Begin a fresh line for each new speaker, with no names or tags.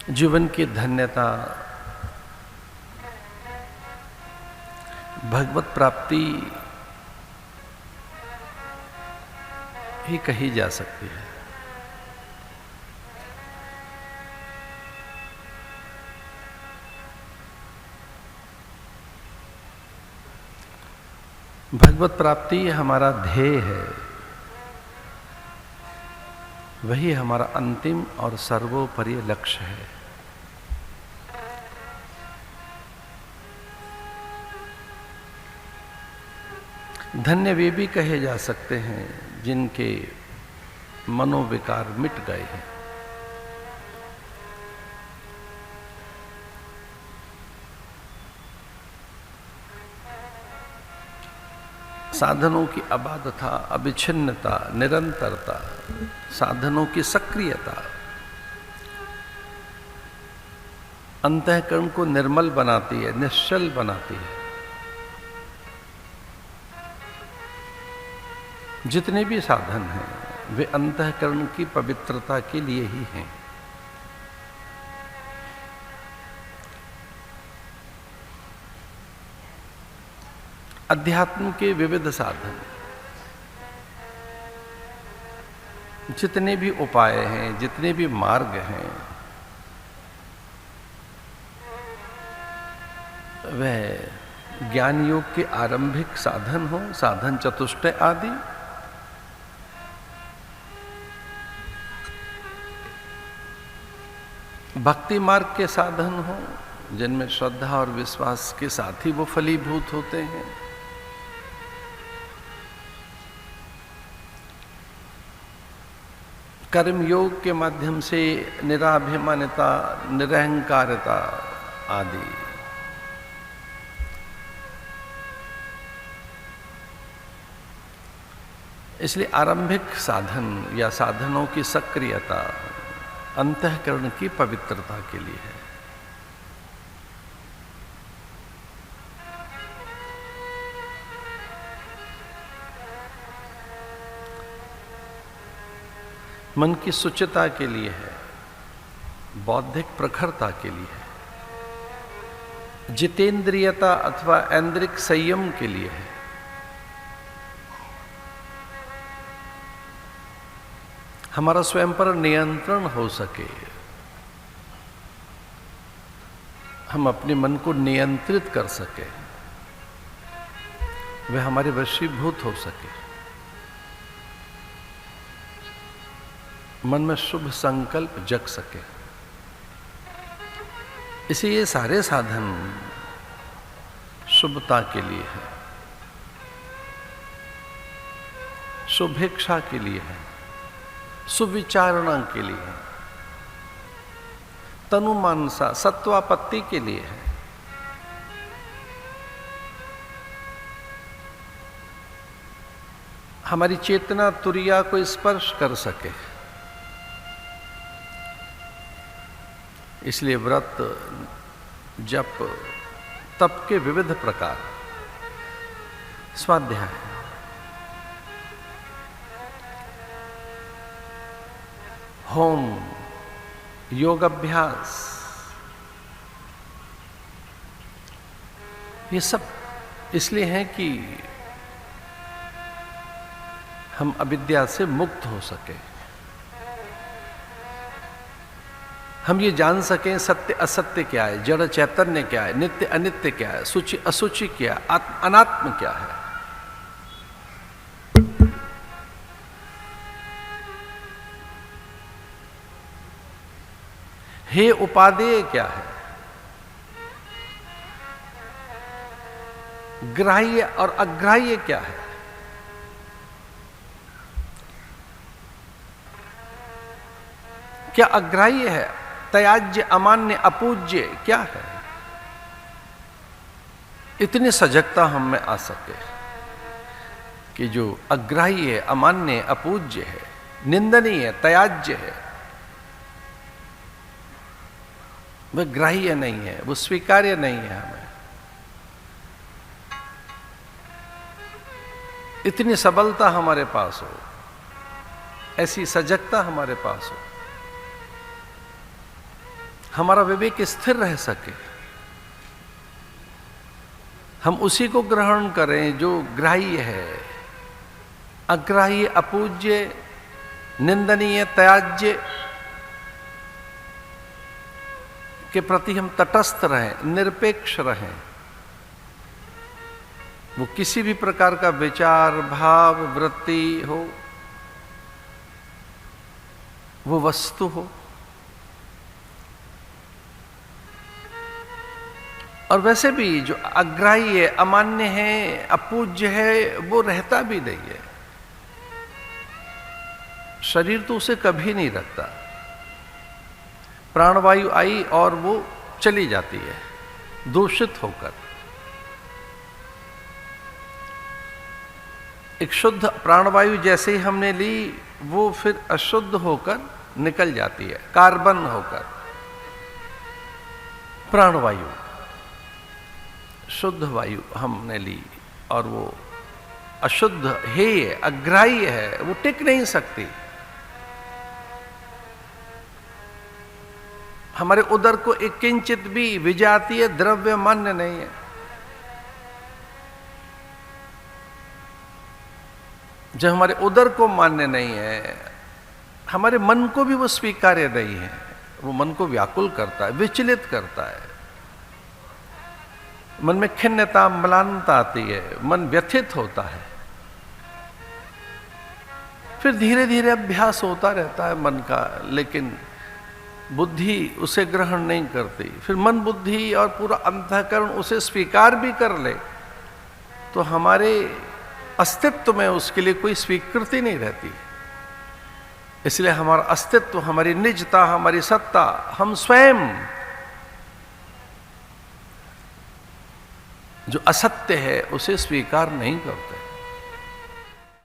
जीवन की धन्यता भगवत प्राप्ति ही कही जा सकती है। भगवत प्राप्ति हमारा ध्येय है, वही हमारा अंतिम और सर्वोपरि लक्ष्य है। धन्य वे भी कहे जा सकते हैं जिनके मनोविकार मिट गए हैं। साधनों की अबाधता, अविच्छिन्नता, निरंतरता, साधनों की सक्रियता अंतःकरण को निर्मल बनाती है, निश्चल बनाती है। जितने भी साधन हैं वे अंतःकरण की पवित्रता के लिए ही हैं। अध्यात्म के विविध साधन, जितने भी उपाय हैं, जितने भी मार्ग हैं, वह ज्ञान योग के आरंभिक साधन हो, साधन चतुष्टय आदि, भक्ति मार्ग के साधन हो जिनमें श्रद्धा और विश्वास के साथ ही वो फलीभूत होते हैं, कर्म योग के माध्यम से निराभिमानिता, निरहंकारिता आदि, इसलिए आरंभिक साधन या साधनों की सक्रियता अंतःकरण की पवित्रता के लिए है। मन की शुचिता के लिए है, बौद्धिक प्रखरता के लिए है, जितेंद्रियता अथवा ऐन्द्रिक संयम के लिए है, हमारा स्वयं पर नियंत्रण हो सके, हम अपने मन को नियंत्रित कर सके, वह हमारे वशीभूत हो सके, मन में शुभ संकल्प जग सके। इसे ये सारे साधन शुभता के लिए है, शुभेच्छा के लिए है, सुविचारणा के लिए है, तनुमानसा सत्वापत्ति के लिए है। हमारी चेतना तुरिया को स्पर्श कर सके, इसलिए व्रत, जप, तप के विविध प्रकार, स्वाध्याय, होम, योग अभ्यास, ये सब इसलिए हैं कि हम अविद्या से मुक्त हो सके, हम ये जान सकें सत्य असत्य क्या है, जड़ चैतन्य क्या है, नित्य अनित्य क्या है, सूचि असुचि क्या है, अनात्म क्या है। हे उपादेय क्या है, ग्राह्य और अग्राह्य क्या है, क्या अग्राह्य है, त्याज्य, अमान्य, अपूज्य क्या है। इतनी सजगता हम में आ सके कि जो अग्राह्य है, अमान्य, अपूज्य है, निंदनीय है, त्याज्य है, वह ग्राह्य नहीं है, वो स्वीकार्य नहीं है। हमें इतनी सबलता हमारे पास हो, ऐसी सजगता हमारे पास हो, हमारा विवेक स्थिर रह सके, हम उसी को ग्रहण करें जो ग्राह्य है। अग्राह्य, अपूज्य, निंदनीय, त्याज्य के प्रति हम तटस्थ रहें, निरपेक्ष रहें। वो किसी भी प्रकार का विचार, भाव, वृत्ति हो, वो वस्तु हो। और वैसे भी जो अग्राह्य, अमान्य है, अपूज्य है, वो रहता भी नहीं है। शरीर तो उसे कभी नहीं रखता। प्राणवायु आई और वो चली जाती है दूषित होकर। एक शुद्ध प्राणवायु जैसे ही हमने ली, वो फिर अशुद्ध होकर निकल जाती है, कार्बन होकर। प्राणवायु, शुद्ध वायु हमने ली और वो अशुद्ध हेय, अग्राह्य है, वो टिक नहीं सकती। हमारे उदर को एक किंचित भी विजातीय द्रव्य मान्य नहीं है। जब हमारे उदर को मान्य नहीं है, हमारे मन को भी वो स्वीकार्य नहीं है। वो मन को व्याकुल करता है, विचलित करता है। मन में खिन्नता, म्लानता आती है, मन व्यथित होता है। फिर धीरे धीरे अभ्यास होता रहता है मन का, लेकिन बुद्धि उसे ग्रहण नहीं करती। फिर मन, बुद्धि और पूरा अंतःकरण उसे स्वीकार भी कर ले तो हमारे अस्तित्व में उसके लिए कोई स्वीकृति नहीं रहती। इसलिए हमारा अस्तित्व, हमारी निजता, हमारी सत्ता, हम स्वयं जो असत्य है उसे स्वीकार नहीं करते।